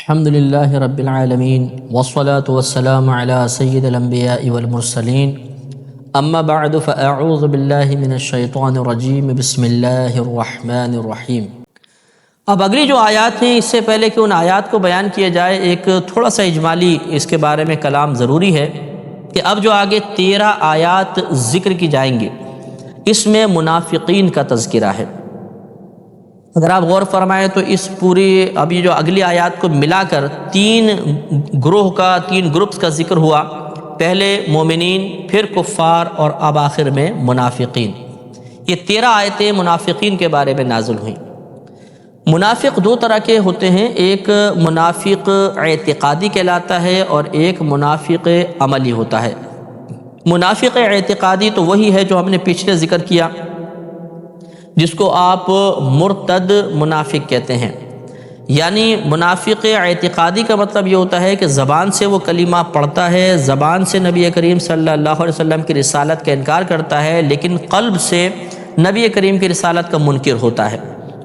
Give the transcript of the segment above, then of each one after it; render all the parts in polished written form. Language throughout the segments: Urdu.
الحمد للہ رب العالمین والصلاة والسلام علی سید الانبیاء والمرسلین اما بعد فاعوذ باللہ من الشیطان الرجیم بسم اللہ الرحمن الرحیم۔ اب اگلی جو آیات ہیں، اس سے پہلے کہ ان آیات کو بیان کیا جائے، ایک تھوڑا سا اجمالی اس کے بارے میں کلام ضروری ہے کہ اب جو آگے 13 آیات ذکر کی جائیں گے، اس میں منافقین کا تذکرہ ہے۔ اگر آپ غور فرمائیں تو اس پوری ابھی جو اگلی آیات کو ملا کر تین گروپس کا ذکر ہوا، پہلے مومنین، پھر کفار، اور اب آخر میں منافقین۔ یہ 13 آیتیں منافقین کے بارے میں نازل ہوئیں۔ منافق دو طرح کے ہوتے ہیں، ایک منافق اعتقادی کہلاتا ہے اور ایک منافق عملی ہوتا ہے۔ منافق اعتقادی تو وہی ہے جو ہم نے پچھلے ذکر کیا، جس کو آپ مرتد منافق کہتے ہیں۔ یعنی منافق اعتقادی کا مطلب یہ ہوتا ہے کہ زبان سے وہ کلمہ پڑھتا ہے، زبان سے نبی کریم صلی اللہ علیہ وسلم کی رسالت کا انکار کرتا ہے، لیکن قلب سے نبی کریم کی رسالت کا منکر ہوتا ہے۔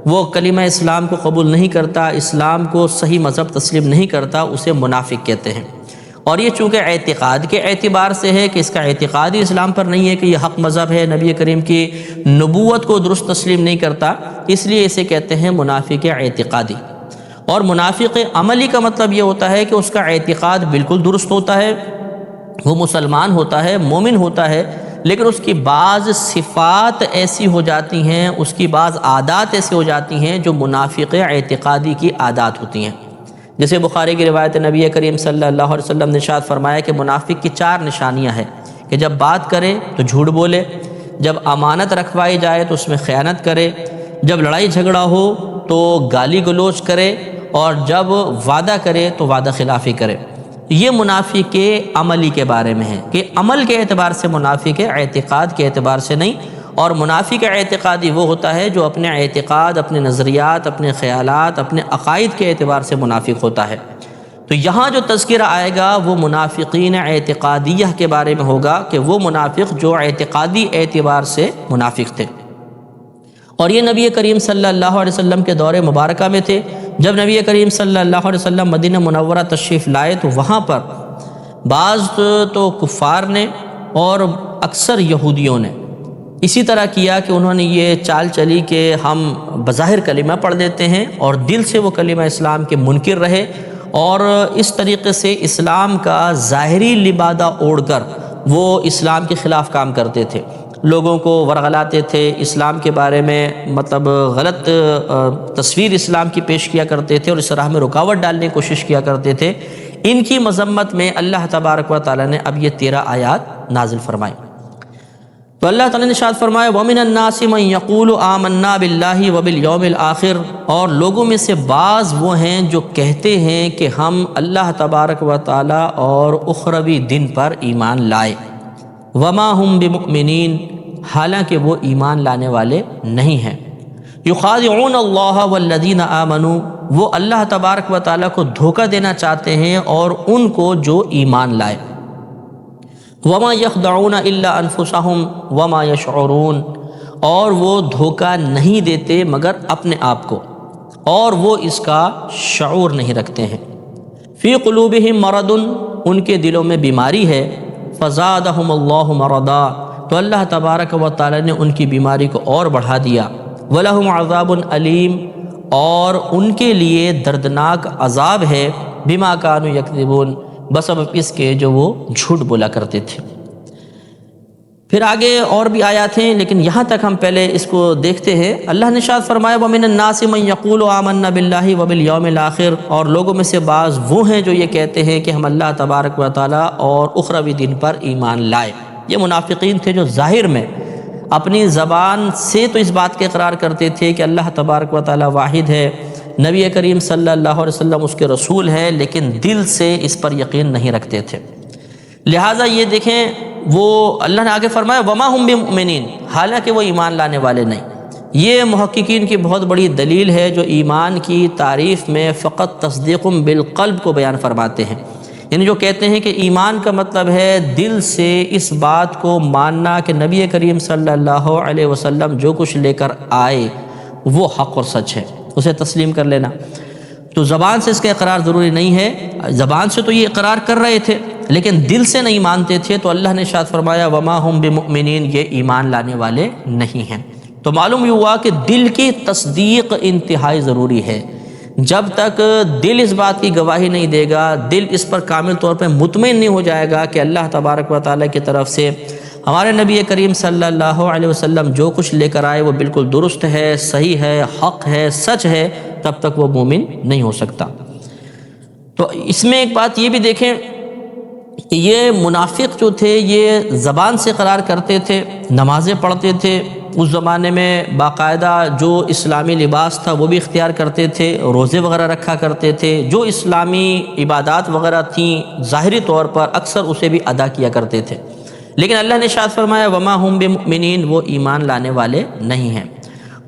وہ کلمہ اسلام کو قبول نہیں کرتا، اسلام کو صحیح مذہب تسلیم نہیں کرتا، اسے منافق کہتے ہیں۔ اور یہ چونکہ اعتقاد کے اعتبار سے ہے کہ اس کا اعتقاد ہی اسلام پر نہیں ہے کہ یہ حق مذہب ہے، نبی کریم کی نبوت کو درست تسلیم نہیں کرتا، اس لیے اسے کہتے ہیں منافق اعتقادی۔ اور منافق عملی کا مطلب یہ ہوتا ہے کہ اس کا اعتقاد بالکل درست ہوتا ہے، وہ مسلمان ہوتا ہے، مومن ہوتا ہے، لیکن اس کی بعض صفات ایسی ہو جاتی ہیں، اس کی بعض عادات ایسی ہو جاتی ہیں جو منافق اعتقادی کی عادات ہوتی ہیں۔ جیسے بخاری کی روایت نبی کریم صلی اللہ علیہ وسلم نے ارشاد فرمایا کہ منافق کی 4 نشانیاں ہیں کہ جب بات کرے تو جھوٹ بولے، جب امانت رکھوائی جائے تو اس میں خیانت کرے، جب لڑائی جھگڑا ہو تو گالی گلوچ کرے، اور جب وعدہ کرے تو وعدہ خلافی کرے۔ یہ منافق عملی کے بارے میں ہے کہ عمل کے اعتبار سے منافق ہے، اعتقاد کے اعتبار سے نہیں۔ اور منافق اعتقادی وہ ہوتا ہے جو اپنے اعتقاد، اپنے نظریات، اپنے خیالات، اپنے عقائد کے اعتبار سے منافق ہوتا ہے۔ تو یہاں جو تذکرہ آئے گا وہ منافقین اعتقادیہ کے بارے میں ہوگا کہ وہ منافق جو اعتقادی اعتبار سے منافق تھے۔ اور یہ نبی کریم صلی اللہ علیہ وسلم کے دور مبارکہ میں تھے۔ جب نبی کریم صلی اللہ علیہ وسلم مدینہ منورہ تشریف لائے تو وہاں پر بعض تو کفار نے اور اکثر یہودیوں نے اسی طرح کیا کہ انہوں نے یہ چال چلی کہ ہم بظاہر کلمہ پڑھ دیتے ہیں اور دل سے وہ کلمہ اسلام کے منکر رہے، اور اس طریقے سے اسلام کا ظاہری لبادہ اوڑھ کر وہ اسلام کے خلاف کام کرتے تھے، لوگوں کو ورغلاتے تھے، اسلام کے بارے میں مطلب غلط تصویر اسلام کی پیش کیا کرتے تھے اور اس راہ میں رکاوٹ ڈالنے کی کوشش کیا کرتے تھے۔ ان کی مذمت میں اللہ تبارک و تعالیٰ نے اب یہ 13 آیات نازل فرمائی۔ تو اللہ تعالیٰ نے ارشاد فرمایا وَمِنَ النَّاسِ مَن يَقُولُ آمَنَّا بِاللَّهِ وَبِالْيَوْمِ الْآخِرِ، اور لوگوں میں سے بعض وہ ہیں جو کہتے ہیں کہ ہم اللہ تبارک و تعالیٰ اور اخروی دن پر ایمان لائے، وَمَا هُم بِمُؤْمِنِينَ، حالانکہ وہ ایمان لانے والے نہیں ہیں۔ يُخَادِعُونَ اللَّهَ وَالَّذِينَ آمَنُوا، وہ اللہ تبارک و تعالیٰ کو دھوکہ دینا چاہتے ہیں اور ان کو جو ایمان لائے۔ وَمَا يَخْدَعُونَ إِلَّا أَنفُسَهُمْ وَمَا يَشْعُرُونَ، اور وہ دھوکہ نہیں دیتے مگر اپنے آپ کو، اور وہ اس کا شعور نہیں رکھتے ہیں۔ فِي قُلُوبِهِم مَرَضٌ، ان کے دلوں میں بیماری ہے، فَزَادَهُمُ اللَّهُ مَرَضًا، تو اللہ تبارک و تعالی نے ان کی بیماری کو اور بڑھا دیا۔ وَلَهُمْ عَذَابٌ أَلِيمٌ، اور ان کے لیے دردناک عذاب ہے، بِمَا كَانُوا يَكْذِبُونَ، بسبب اس کے جو وہ جھوٹ بولا کرتے تھے۔ پھر آگے اور بھی آیات ہیں، لیکن یہاں تک ہم پہلے اس کو دیکھتے ہیں۔ اللہ نے ارشاد فرمایا وَمِنَ النَّاسِ مَن يَقُولُ آمَنَّا بِاللَّهِ وَبِالْيَوْمِ الْآخِرِ، اور لوگوں میں سے بعض وہ ہیں جو یہ کہتے ہیں کہ ہم اللہ تبارک و تعالیٰ اور اخروی دن پر ایمان لائے۔ یہ منافقین تھے جو ظاہر میں اپنی زبان سے تو اس بات کے اقرار کرتے تھے کہ اللہ تبارک و تعالیٰ واحد ہے، نبی کریم صلی اللہ علیہ وسلم اس کے رسول ہے، لیکن دل سے اس پر یقین نہیں رکھتے تھے۔ لہٰذا یہ دیکھیں، وہ اللہ نے آگے فرمایا وَمَا هُم بِمُؤْمِنِينَ، حالانکہ وہ ایمان لانے والے نہیں۔ یہ محققین کی بہت بڑی دلیل ہے جو ایمان کی تعریف میں فقط تصدیق بالقلب کو بیان فرماتے ہیں، یعنی جو کہتے ہیں کہ ایمان کا مطلب ہے دل سے اس بات کو ماننا کہ نبی کریم صلی اللہ علیہ وسلم جو کچھ لے کر آئے وہ حق اور سچ ہے، اسے تسلیم کر لینا۔ تو زبان سے اس کا اقرار ضروری نہیں ہے، زبان سے تو یہ اقرار کر رہے تھے لیکن دل سے نہیں مانتے تھے، تو اللہ نے ارشاد فرمایا وما ہم بمؤمنین، یہ ایمان لانے والے نہیں ہیں۔ تو معلوم یہ ہوا کہ دل کی تصدیق انتہائی ضروری ہے۔ جب تک دل اس بات کی گواہی نہیں دے گا، دل اس پر کامل طور پہ مطمئن نہیں ہو جائے گا کہ اللہ تبارک و تعالیٰ کی طرف سے ہمارے نبی کریم صلی اللہ علیہ وسلم جو کچھ لے کر آئے وہ بالکل درست ہے، صحیح ہے، حق ہے، سچ ہے، تب تک وہ مومن نہیں ہو سکتا۔ تو اس میں ایک بات یہ بھی دیکھیں کہ یہ منافق جو تھے یہ زبان سے اقرار کرتے تھے، نمازیں پڑھتے تھے، اس زمانے میں باقاعدہ جو اسلامی لباس تھا وہ بھی اختیار کرتے تھے، روزے وغیرہ رکھا کرتے تھے، جو اسلامی عبادات وغیرہ تھیں ظاہری طور پر اکثر اسے بھی ادا کیا کرتے تھے، لیکن اللہ نے ارشاد فرمایا وما ہم بمؤمنین، وہ ایمان لانے والے نہیں ہیں۔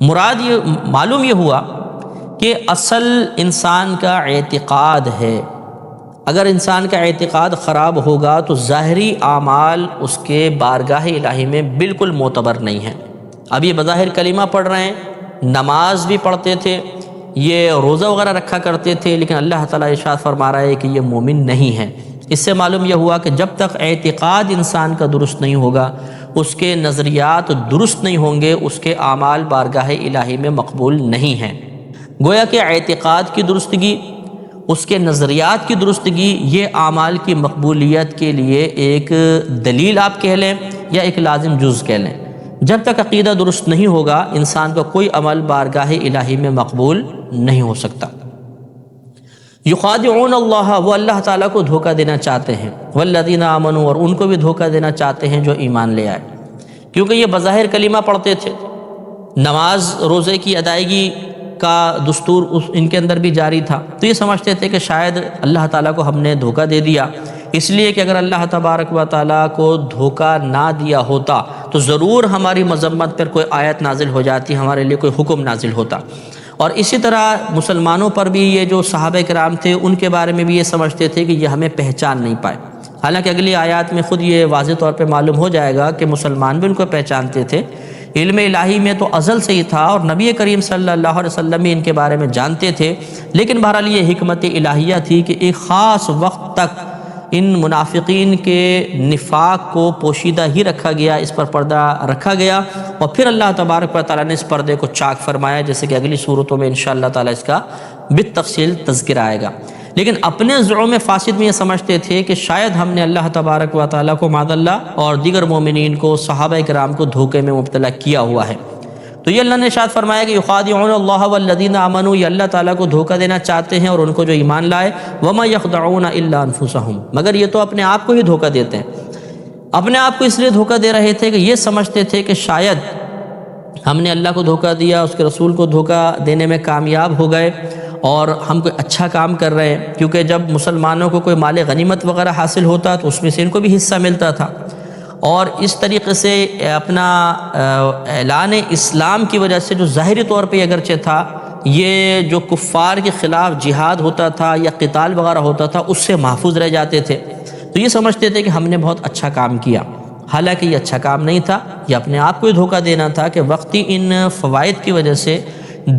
مراد یہ معلوم یہ ہوا کہ اصل انسان کا اعتقاد ہے۔ اگر انسان کا اعتقاد خراب ہوگا تو ظاہری اعمال اس کے بارگاہ الہی میں بالکل معتبر نہیں ہیں۔ اب یہ بظاہر کلمہ پڑھ رہے ہیں، نماز بھی پڑھتے تھے، یہ روزہ وغیرہ رکھا کرتے تھے، لیکن اللہ تعالیٰ ارشاد فرما رہا ہے کہ یہ مومن نہیں ہے۔ اس سے معلوم یہ ہوا کہ جب تک اعتقاد انسان کا درست نہیں ہوگا، اس کے نظریات درست نہیں ہوں گے، اس کے اعمال بارگاہ الہی میں مقبول نہیں ہیں۔ گویا کہ اعتقاد کی درستگی، اس کے نظریات کی درستگی، یہ اعمال کی مقبولیت کے لیے ایک دلیل آپ کہہ لیں یا ایک لازم جز کہہ لیں۔ جب تک عقیدہ درست نہیں ہوگا انسان کا کوئی عمل بارگاہ الہی میں مقبول نہیں ہو سکتا۔ یخادعون اللہ، وہ اللہ تعالیٰ کو دھوکہ دینا چاہتے ہیں، والذین آمنوا، اور ان کو بھی دھوکہ دینا چاہتے ہیں جو ایمان لے آئے، کیونکہ یہ بظاہر کلمہ پڑھتے تھے، نماز روزے کی ادائیگی کا دستور ان کے اندر بھی جاری تھا، تو یہ سمجھتے تھے کہ شاید اللہ تعالیٰ کو ہم نے دھوکہ دے دیا، اس لیے کہ اگر اللہ تبارک و تعالیٰ کو دھوکہ نہ دیا ہوتا تو ضرور ہماری مذمت پر کوئی آیت نازل ہو جاتی، ہمارے لیے کوئی حکم نازل ہوتا۔ اور اسی طرح مسلمانوں پر بھی یہ جو صحابہ کرام تھے ان کے بارے میں بھی یہ سمجھتے تھے کہ یہ ہمیں پہچان نہیں پائے، حالانکہ اگلی آیات میں خود یہ واضح طور پہ معلوم ہو جائے گا کہ مسلمان بھی ان کو پہچانتے تھے، علم الہی میں تو ازل سے ہی تھا اور نبی کریم صلی اللہ علیہ وسلم بھی ان کے بارے میں جانتے تھے، لیکن بہرحال یہ حکمت الہیہ تھی کہ ایک خاص وقت تک ان منافقین کے نفاق کو پوشیدہ ہی رکھا گیا، اس پر پردہ رکھا گیا، اور پھر اللہ تبارک و تعالیٰ نے اس پردے کو چاک فرمایا، جیسے کہ اگلی صورتوں میں انشاءاللہ تعالیٰ اس کا بالتفصیل تذکرہ آئے گا۔ لیکن اپنے زعم فاسد میں یہ سمجھتے تھے کہ شاید ہم نے اللہ تبارک و تعالیٰ کو معاذ اللہ اور دیگر مومنین کو، صحابہ کرام کو دھوکے میں مبتلا کیا ہوا ہے۔ تو یہ اللہ نے ارشاد فرمایا کہ یخادعون اللہ والذین آمنوا، یہ اللہ تعالیٰ کو دھوکہ دینا چاہتے ہیں اور ان کو جو ایمان لائے، وما یخدعون الا انفسہم، مگر یہ تو اپنے آپ کو ہی دھوکہ دیتے ہیں۔ اپنے آپ کو اس لیے دھوکہ دے رہے تھے کہ یہ سمجھتے تھے کہ شاید ہم نے اللہ کو دھوکہ دیا، اس کے رسول کو دھوکہ دینے میں کامیاب ہو گئے اور ہم کوئی اچھا کام کر رہے ہیں، کیونکہ جب مسلمانوں کو کوئی مال غنیمت وغیرہ حاصل ہوتا تو اس میں سے ان کو بھی حصہ ملتا تھا، اور اس طریقے سے اپنا اعلان اسلام کی وجہ سے جو ظاہری طور پہ اگرچہ تھا، یہ جو کفار کے خلاف جہاد ہوتا تھا یا قتال وغیرہ ہوتا تھا اس سے محفوظ رہ جاتے تھے، تو یہ سمجھتے تھے کہ ہم نے بہت اچھا کام کیا، حالانکہ یہ اچھا کام نہیں تھا، یہ اپنے آپ کو ہی دھوکہ دینا تھا کہ وقتی ان فوائد کی وجہ سے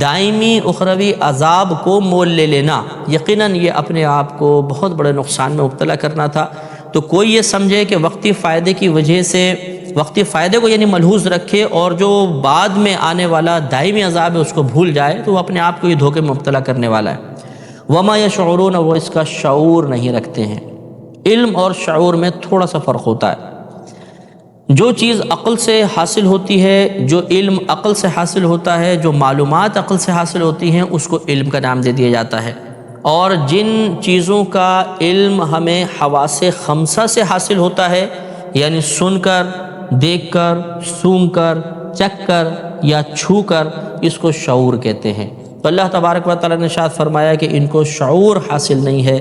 دائمی اخروی عذاب کو مول لے لینا، یقیناً یہ اپنے آپ کو بہت بڑے نقصان میں مبتلا کرنا تھا۔ تو کوئی یہ سمجھے کہ وقتی فائدے کی وجہ سے وقتی فائدے کو یعنی ملحوظ رکھے اور جو بعد میں آنے والا دائمی عذاب ہے اس کو بھول جائے، تو وہ اپنے آپ کو یہ دھوکے میں مبتلا کرنے والا ہے۔ وما یشعرون، وہ اس کا شعور نہیں رکھتے ہیں۔ علم اور شعور میں تھوڑا سا فرق ہوتا ہے۔ جو چیز عقل سے حاصل ہوتی ہے، جو علم عقل سے حاصل ہوتا ہے، جو معلومات عقل سے حاصل ہوتی ہیں، اس کو علم کا نام دے دیا جاتا ہے، اور جن چیزوں کا علم ہمیں حواس خمسہ سے حاصل ہوتا ہے، یعنی سن کر، دیکھ کر، سونگھ کر، چکھ کر یا چھو کر، اس کو شعور کہتے ہیں۔ تو اللہ تبارک و تعالیٰ نے ارشاد فرمایا کہ ان کو شعور حاصل نہیں ہے،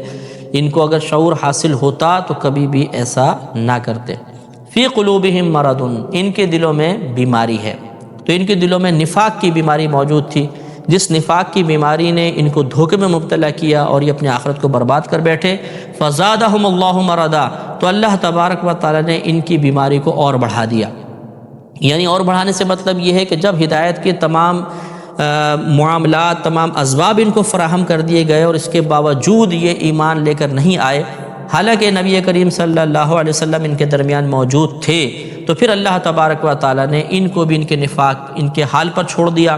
ان کو اگر شعور حاصل ہوتا تو کبھی بھی ایسا نہ کرتے۔ فی قلوبہم مرض، ان کے دلوں میں بیماری ہے، تو ان کے دلوں میں نفاق کی بیماری موجود تھی، جس نفاق کی بیماری نے ان کو دھوکے میں مبتلا کیا اور یہ اپنے آخرت کو برباد کر بیٹھے۔ فزادہم اللہ مرضا، تو اللہ تبارک و تعالیٰ نے ان کی بیماری کو اور بڑھا دیا، یعنی اور بڑھانے سے مطلب یہ ہے کہ جب ہدایت کے تمام معاملات، تمام اسباب ان کو فراہم کر دیے گئے، اور اس کے باوجود یہ ایمان لے کر نہیں آئے، حالانکہ نبی کریم صلی اللہ علیہ وسلم ان کے درمیان موجود تھے، تو پھر اللہ تبارک و تعالیٰ نے ان کو بھی ان کے نفاق، ان کے حال پر چھوڑ دیا،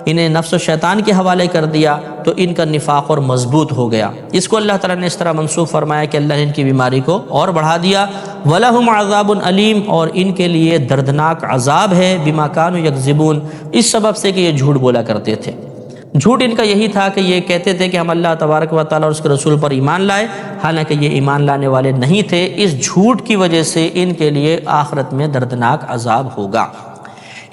انہیں نفس و شیطان کے حوالے کر دیا، تو ان کا نفاق اور مضبوط ہو گیا۔ اس کو اللہ تعالیٰ نے اس طرح منسوخ فرمایا کہ اللہ نے ان کی بیماری کو اور بڑھا دیا۔ وَلَهُمْ عَذَابٌ عَلِيمٌ، اور ان کے لیے دردناک عذاب ہے، بِمَا كَانُوا يَكْذِبُونَ، اس سبب سے کہ یہ جھوٹ بولا کرتے تھے۔ جھوٹ ان کا یہی تھا کہ یہ کہتے تھے کہ ہم اللہ تبارک و تعالیٰ اور اس کے رسول پر ایمان لائے، حالانکہ یہ ایمان لانے والے نہیں تھے۔ اس جھوٹ کی وجہ سے ان کے لیے آخرت میں دردناک عذاب ہوگا۔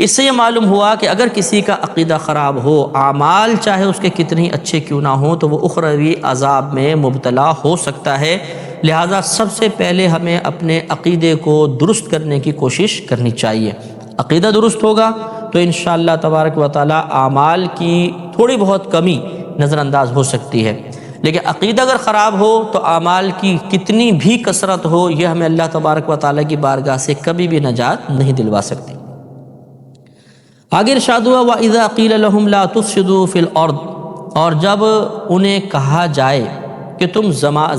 اس سے یہ معلوم ہوا کہ اگر کسی کا عقیدہ خراب ہو، اعمال چاہے اس کے کتنے اچھے کیوں نہ ہوں، تو وہ اخروی عذاب میں مبتلا ہو سکتا ہے۔ لہٰذا سب سے پہلے ہمیں اپنے عقیدے کو درست کرنے کی کوشش کرنی چاہیے۔ عقیدہ درست ہوگا تو انشاءاللہ تبارک و تعالی اعمال کی تھوڑی بہت کمی نظر انداز ہو سکتی ہے، لیکن عقیدہ اگر خراب ہو تو اعمال کی کتنی بھی کثرت ہو، یہ ہمیں اللہ تبارک و تعالی کی بارگاہ سے کبھی بھی نجات نہیں دلوا سکتی۔ آگے ارشاد ہوا وَإِذَا قِيلَ لَهُمْ لَا تُفْسِدُوا فِي الْأَرْضِ، اور جب انہیں کہا جائے کہ تم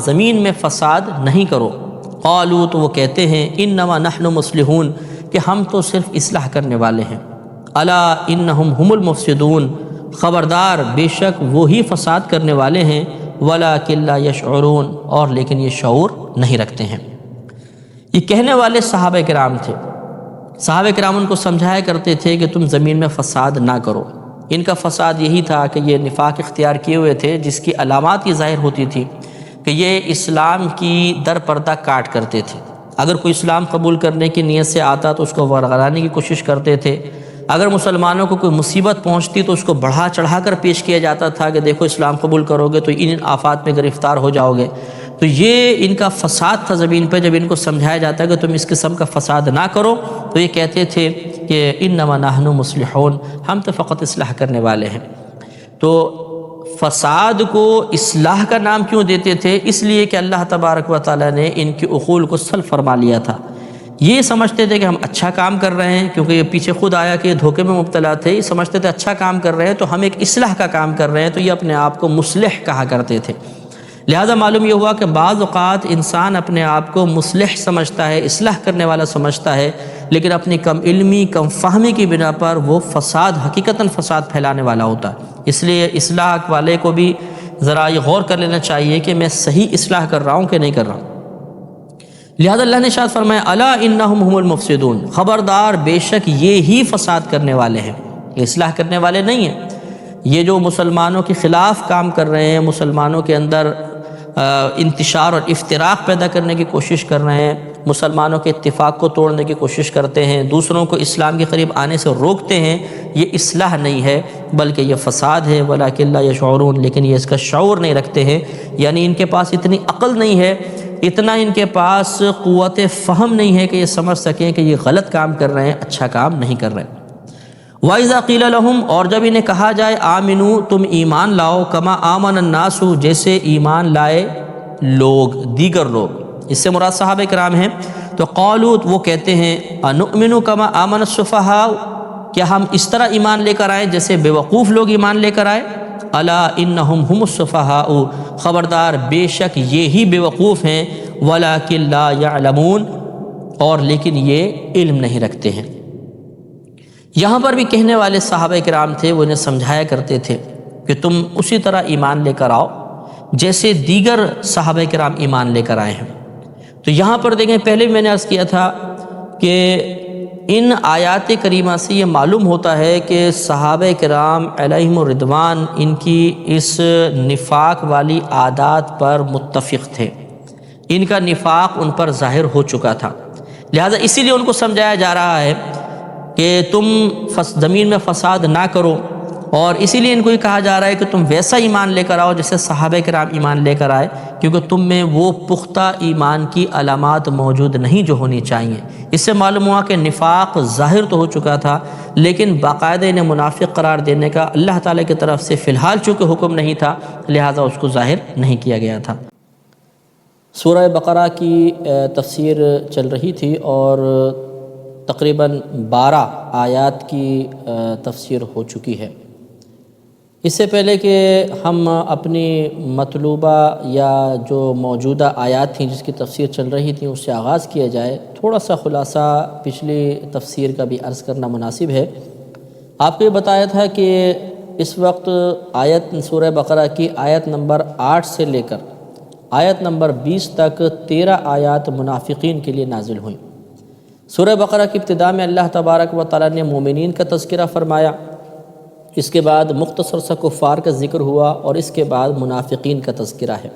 زمین میں فساد نہیں کرو، قالوا، تو وہ کہتے ہیں انما نحن مصلحون، کہ ہم تو صرف اصلاح کرنے والے ہیں، الا انہم هم المفسدون، خبردار بے شک وہی فساد کرنے والے ہیں، ولکن لا یشعرون، اور لیکن یہ شعور نہیں رکھتے ہیں۔ یہ کہنے والے صحابہ کرام تھے۔ صحابہ کرام ان کو سمجھایا کرتے تھے کہ تم زمین میں فساد نہ کرو۔ ان کا فساد یہی تھا کہ یہ نفاق اختیار کیے ہوئے تھے، جس کی علامات یہ ظاہر ہوتی تھی کہ یہ اسلام کی در پردہ کاٹ کرتے تھے۔ اگر کوئی اسلام قبول کرنے کی نیت سے آتا تو اس کو ورغلانے کی کوشش کرتے تھے، اگر مسلمانوں کو کوئی مصیبت پہنچتی تو اس کو بڑھا چڑھا کر پیش کیا جاتا تھا کہ دیکھو اسلام قبول کرو گے تو ان آفات میں گرفتار ہو جاؤ گے۔ تو یہ ان کا فساد تھا زمین پہ۔ جب ان کو سمجھایا جاتا ہے کہ تم اس قسم کا فساد نہ کرو، تو یہ کہتے تھے کہ انما نحن مصلحون، ہم تو فقط اصلاح کرنے والے ہیں۔ تو فساد کو اصلاح کا نام کیوں دیتے تھے؟ اس لیے کہ اللہ تبارک و تعالیٰ نے ان کی عقول کو سلب فرما لیا تھا۔ یہ سمجھتے تھے کہ ہم اچھا کام کر رہے ہیں، کیونکہ یہ پیچھے خود آیا کہ یہ دھوکے میں مبتلا تھے۔ یہ سمجھتے تھے اچھا کام کر رہے ہیں تو ہم ایک اصلاح کا کام کر رہے ہیں، تو یہ اپنے آپ کو مصلح کہا کرتے تھے۔ لہذا معلوم یہ ہوا کہ بعض اوقات انسان اپنے آپ کو مصلح سمجھتا ہے، اصلاح کرنے والا سمجھتا ہے، لیکن اپنی کم علمی، کم فہمی کی بنا پر وہ فساد، حقیقتاً فساد پھیلانے والا ہوتا ہے۔ اس لیے اصلاح والے کو بھی ذرا یہ غور کر لینا چاہیے کہ میں صحیح اصلاح کر رہا ہوں کہ نہیں کر رہا ہوں۔ لہذا اللہ نے ارشاد فرمایا الا انہم هم المفسدون، خبردار بے شک یہ ہی فساد کرنے والے ہیں، یہ اصلاح کرنے والے نہیں ہیں۔ یہ جو مسلمانوں کے خلاف کام کر رہے ہیں، مسلمانوں کے اندر انتشار اور افتراق پیدا کرنے کی کوشش کر رہے ہیں، مسلمانوں کے اتفاق کو توڑنے کی کوشش کرتے ہیں، دوسروں کو اسلام کے قریب آنے سے روکتے ہیں، یہ اصلاح نہیں ہے بلکہ یہ فساد ہے۔ ولکن لا یشعرون، لیکن یہ اس کا شعور نہیں رکھتے ہیں، یعنی ان کے پاس اتنی عقل نہیں ہے، اتنا ان کے پاس قوت فہم نہیں ہے کہ یہ سمجھ سکیں کہ یہ غلط کام کر رہے ہیں، اچھا کام نہیں کر رہے ہیں۔ وَإِذَا قِيلَ لَهُمْ، اور جب انہیں کہا جائے آمنو، تم ایمان لاؤ، کما آمن الناس، جیسے ایمان لائے لوگ، دیگر لوگ، اس سے مراد صحابہ کرام ہیں، تو قالوا، وہ کہتے ہیں انؤمن کما آمن السفہاء، کیا ہم اس طرح ایمان لے کر آئیں جیسے بے وقوف لوگ ایمان لے کر آئے؟ الا انہم هم السفہاء، خبردار بے شک یہ ہی بے وقوف ہیں، ولکن لا یعلمون، اور لیکن یہ علم نہیں رکھتے ہیں۔ یہاں پر بھی کہنے والے صحابہ کرام تھے، وہ انہیں سمجھایا کرتے تھے کہ تم اسی طرح ایمان لے کر آؤ جیسے دیگر صحابہ کرام ایمان لے کر آئے ہیں۔ تو یہاں پر دیکھیں، پہلے بھی میں نے عرض کیا تھا کہ ان آیات کریمہ سے یہ معلوم ہوتا ہے کہ صحابہ کرام علیہم الرضوان ان کی اس نفاق والی عادات پر متفق تھے، ان کا نفاق ان پر ظاہر ہو چکا تھا، لہٰذا اسی لیے ان کو سمجھایا جا رہا ہے کہ تم زمین میں فساد نہ کرو، اور اسی لیے ان کو یہ کہا جا رہا ہے کہ تم ویسا ایمان لے کر آؤ جیسے صحابہ کرام ایمان لے کر آئے، کیونکہ تم میں وہ پختہ ایمان کی علامات موجود نہیں جو ہونی چاہیے۔ اس سے معلوم ہوا کہ نفاق ظاہر تو ہو چکا تھا، لیکن باقاعدہ انہیں منافق قرار دینے کا اللہ تعالیٰ کی طرف سے فی الحال چونکہ حکم نہیں تھا، لہٰذا اس کو ظاہر نہیں کیا گیا تھا۔ سورہ بقرہ کی تفسیر چل رہی تھی اور تقریباً 12 آیات کی تفسیر ہو چکی ہے۔ اس سے پہلے کہ ہم اپنی مطلوبہ یا جو موجودہ آیات تھیں جس کی تفسیر چل رہی تھی اس سے آغاز کیا جائے، تھوڑا سا خلاصہ پچھلی تفسیر کا بھی عرض کرنا مناسب ہے۔ آپ کو یہ بتایا تھا کہ اس وقت آیت سورہ بقرہ کی آیت نمبر 8 سے لے کر آیت نمبر 20 تک 13 آیات منافقین کے لیے نازل ہوئیں۔ سورہ بقرہ کی ابتدا میں اللہ تبارک و تعالیٰ نے مومنین کا تذکرہ فرمایا، اس کے بعد مختصر سا کفار کا ذکر ہوا، اور اس کے بعد منافقین کا تذکرہ ہے۔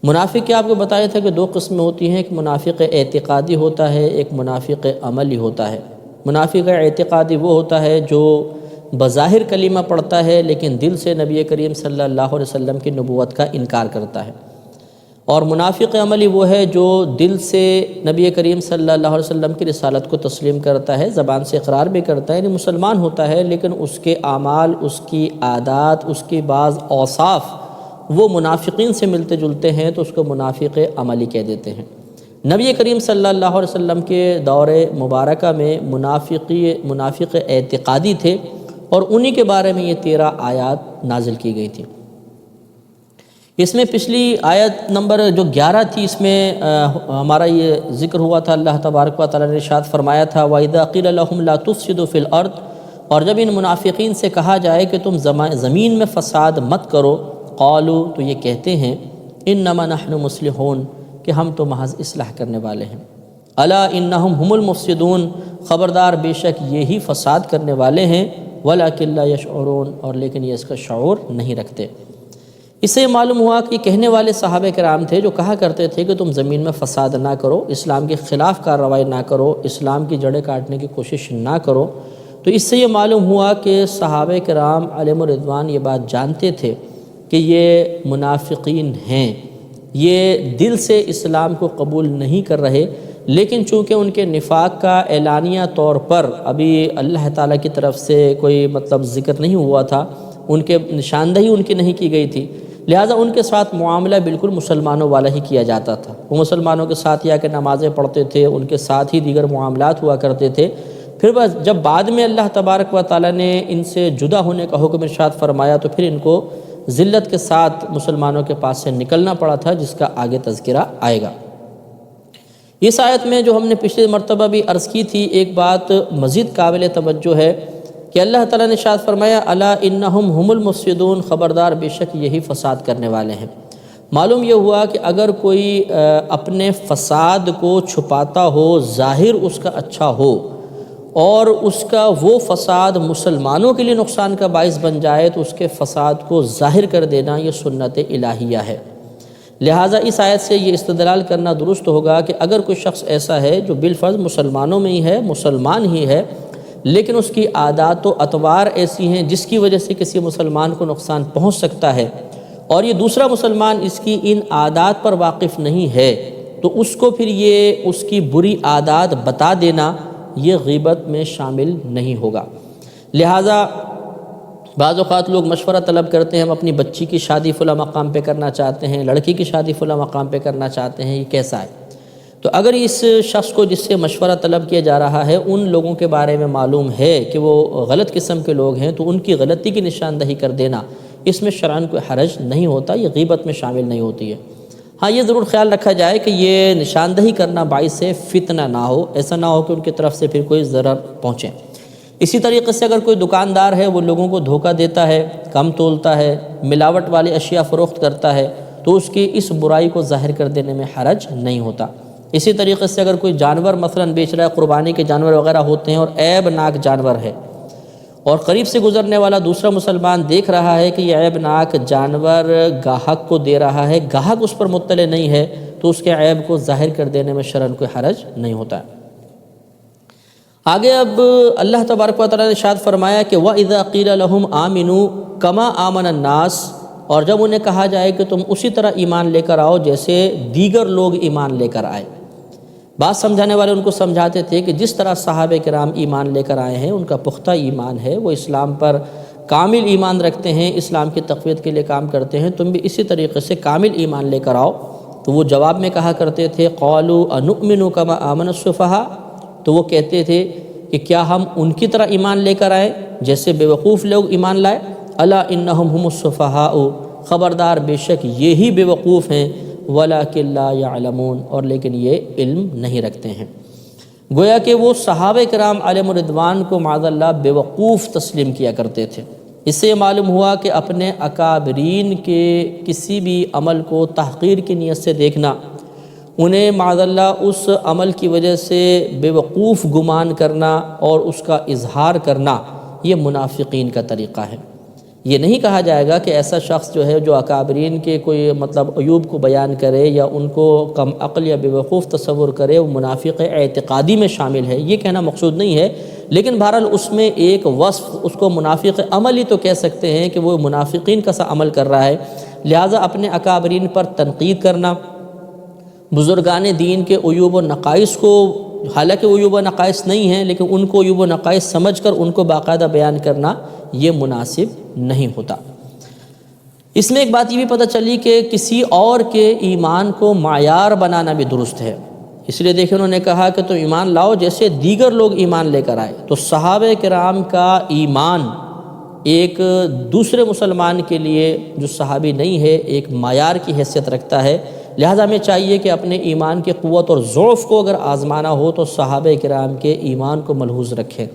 منافق کے آپ کو بتایا تھا کہ دو قسمیں ہوتی ہیں، ایک منافق اعتقادی ہوتا ہے، ایک منافق عملی ہوتا ہے۔ منافق اعتقادی وہ ہوتا ہے جو بظاہر کلمہ پڑھتا ہے لیکن دل سے نبی کریم صلی اللہ علیہ وسلم کی نبوت کا انکار کرتا ہے، اور منافق عملی وہ ہے جو دل سے نبی کریم صلی اللہ علیہ وسلم کی رسالت کو تسلیم کرتا ہے، زبان سے اقرار بھی کرتا ہے، یعنی مسلمان ہوتا ہے، لیکن اس کے اعمال، اس کی عادات، اس کی بعض اوصاف وہ منافقین سے ملتے جلتے ہیں، تو اس کو منافق عملی کہہ دیتے ہیں۔ نبی کریم صلی اللہ علیہ وسلم کے دور مبارکہ میں منافق اعتقادی تھے، اور انہی کے بارے میں یہ 13 آیات نازل کی گئی تھی۔ اس میں پچھلی آیت نمبر جو 11 تھی، اس میں ہمارا یہ ذکر ہوا تھا، اللہ تبارک و تعالیٰ نے ارشاد فرمایا تھا وَإِذَا قِيلَ لَهُمْ لَا تُفْسِدُوا فِي الْأَرْضِ، اور جب ان منافقین سے کہا جائے کہ تم زمین میں فساد مت کرو، قالوا، تو یہ کہتے ہیں انما نحن مصلحون، کہ ہم تو محض اصلاح کرنے والے ہیں، الا انہم هم المفسدون، خبردار بے شک یہی فساد کرنے والے ہیں، ولکن لا یشعرون، اور لیکن یہ اس کا شعور نہیں رکھتے۔ اس سے معلوم ہوا کہ کہنے والے صحابہ کرام تھے جو کہا کرتے تھے کہ تم زمین میں فساد نہ کرو، اسلام کے خلاف کارروائی نہ کرو، اسلام کی جڑیں کاٹنے کی کوشش نہ کرو، تو اس سے یہ معلوم ہوا کہ صحابہ کرام علیہم الرضوان یہ بات جانتے تھے کہ یہ منافقین ہیں، یہ دل سے اسلام کو قبول نہیں کر رہے، لیکن چونکہ ان کے نفاق کا اعلانیہ طور پر ابھی اللہ تعالیٰ کی طرف سے کوئی ذکر نہیں ہوا تھا، ان کے نشاندہی ان کی نہیں کی گئی تھی، لہٰذا ان کے ساتھ معاملہ بالکل مسلمانوں والا ہی کیا جاتا تھا۔ وہ مسلمانوں کے ساتھ یا کہ نمازیں پڑھتے تھے، ان کے ساتھ ہی دیگر معاملات ہوا کرتے تھے۔ پھر بس جب بعد میں اللہ تبارک و تعالیٰ نے ان سے جدا ہونے کا حکم ارشاد فرمایا تو پھر ان کو ذلت کے ساتھ مسلمانوں کے پاس سے نکلنا پڑا تھا، جس کا آگے تذکرہ آئے گا۔ اس آیت میں جو ہم نے پچھلے مرتبہ بھی عرض کی تھی، ایک بات مزید قابل توجہ ہے کہ اللہ تعالیٰ نے ارشاد فرمایا الا انہم هم المفسدون، خبردار بے شک یہی فساد کرنے والے ہیں۔ معلوم یہ ہوا کہ اگر کوئی اپنے فساد کو چھپاتا ہو، ظاہر اس کا اچھا ہو، اور اس کا وہ فساد مسلمانوں کے لیے نقصان کا باعث بن جائے، تو اس کے فساد کو ظاہر کر دینا یہ سنت الہیہ ہے۔ لہٰذا اس آیت سے یہ استدلال کرنا درست ہوگا کہ اگر کوئی شخص ایسا ہے جو بالفرض مسلمانوں میں ہی ہے، مسلمان ہی ہے، لیکن اس کی عادات و اطوار ایسی ہیں جس کی وجہ سے کسی مسلمان کو نقصان پہنچ سکتا ہے، اور یہ دوسرا مسلمان اس کی ان عادات پر واقف نہیں ہے، تو اس کو پھر یہ اس کی بری عادات بتا دینا یہ غیبت میں شامل نہیں ہوگا۔ لہٰذا بعض اوقات لوگ مشورہ طلب کرتے ہیں، ہم اپنی بچی کی شادی فلاں مقام پہ کرنا چاہتے ہیں، لڑکی کی شادی فلاں مقام پہ کرنا چاہتے ہیں، یہ کیسا ہے؟ تو اگر اس شخص کو جس سے مشورہ طلب کیا جا رہا ہے ان لوگوں کے بارے میں معلوم ہے کہ وہ غلط قسم کے لوگ ہیں، تو ان کی غلطی کی نشاندہی کر دینا اس میں شرعاً کوئی حرج نہیں ہوتا، یہ غیبت میں شامل نہیں ہوتی ہے۔ ہاں یہ ضرور خیال رکھا جائے کہ یہ نشاندہی کرنا باعث فتنہ نہ ہو، ایسا نہ ہو کہ ان کی طرف سے پھر کوئی ضرر پہنچے۔ اسی طریقے سے اگر کوئی دکاندار ہے وہ لوگوں کو دھوکہ دیتا ہے، کم تولتا ہے، ملاوٹ والی اشیاء فروخت کرتا ہے، تو اس کی اس برائی کو ظاہر کر دینے میں حرج نہیں ہوتا۔ اسی طریقے سے اگر کوئی جانور مثلاً بیچ رہا ہے، قربانی کے جانور وغیرہ ہوتے ہیں اور عیب ناک جانور ہے، اور قریب سے گزرنے والا دوسرا مسلمان دیکھ رہا ہے کہ یہ عیب ناک جانور گاہک کو دے رہا ہے، گاہک اس پر مطلع نہیں ہے، تو اس کے عیب کو ظاہر کر دینے میں شرعاً کوئی حرج نہیں ہوتا ہے۔ آگے اب اللہ تبارک و تعالیٰ نے ارشاد فرمایا کہ وَإِذَا قِيلَ لَهُمْ آمِنُوا كَمَا آمَنَ النَّاسِ، اور جب انہیں کہا جائے کہ تم اسی طرح ایمان لے کر آؤ جیسے دیگر لوگ ایمان لے کر آئے۔ بات سمجھانے والے ان کو سمجھاتے تھے کہ جس طرح صحابہ کرام ایمان لے کر آئے ہیں، ان کا پختہ ایمان ہے، وہ اسلام پر کامل ایمان رکھتے ہیں، اسلام کی تقویت کے لیے کام کرتے ہیں، تم بھی اسی طریقے سے کامل ایمان لے کر آؤ۔ تو وہ جواب میں کہا کرتے تھے قَالُوا أَنُؤْمِنُ كَمَا آمَنَ السُّفَهَاءُ، تو وہ کہتے تھے کہ کیا ہم ان کی طرح ایمان لے کر آئیں جیسے بے وقوف لوگ ایمان لائے؟ الا انہم هم السفہاء، خبردار بے شک یہی بے وقوف ہیں، ولکن لا یعلمون، اور لیکن یہ علم نہیں رکھتے ہیں۔ گویا کہ وہ صحابہ کرام علیہم الرضوان کو معاذ اللہ بے وقوف تسلیم کیا کرتے تھے۔ اس سے یہ معلوم ہوا کہ اپنے اکابرین کے کسی بھی عمل کو تحقیر کی نیت سے دیکھنا، انہیں معاذ اللہ اس عمل کی وجہ سے بے وقوف گمان کرنا اور اس کا اظہار کرنا، یہ منافقین کا طریقہ ہے۔ یہ نہیں کہا جائے گا کہ ایسا شخص جو ہے جو اکابرین کے کوئی عیوب کو بیان کرے یا ان کو کم عقل یا بے وقوف تصور کرے، وہ منافق اعتقادی میں شامل ہے، یہ کہنا مقصود نہیں ہے، لیکن بہرحال اس میں ایک وصف، اس کو منافق عملی تو کہہ سکتے ہیں کہ وہ منافقین کا سا عمل کر رہا ہے۔ لہٰذا اپنے اکابرین پر تنقید کرنا، بزرگان دین کے عیوب و نقائص کو، حالانکہ عیوب و نقائص نہیں ہیں لیکن ان کو عیوب و نقائص سمجھ کر ان کو باقاعدہ بیان کرنا، یہ مناسب نہیں ہوتا۔ اس میں ایک بات یہ بھی پتہ چلی کہ کسی اور کے ایمان کو معیار بنانا بھی درست ہے۔ اس لیے دیکھیں انہوں نے کہا کہ تم ایمان لاؤ جیسے دیگر لوگ ایمان لے کر آئے، تو صحابہ کرام کا ایمان ایک دوسرے مسلمان کے لیے جو صحابی نہیں ہے ایک معیار کی حیثیت رکھتا ہے۔ لہٰذا ہمیں چاہیے کہ اپنے ایمان کی قوت اور ضعف کو اگر آزمانا ہو تو صحابہ کرام کے ایمان کو ملحوظ رکھیں،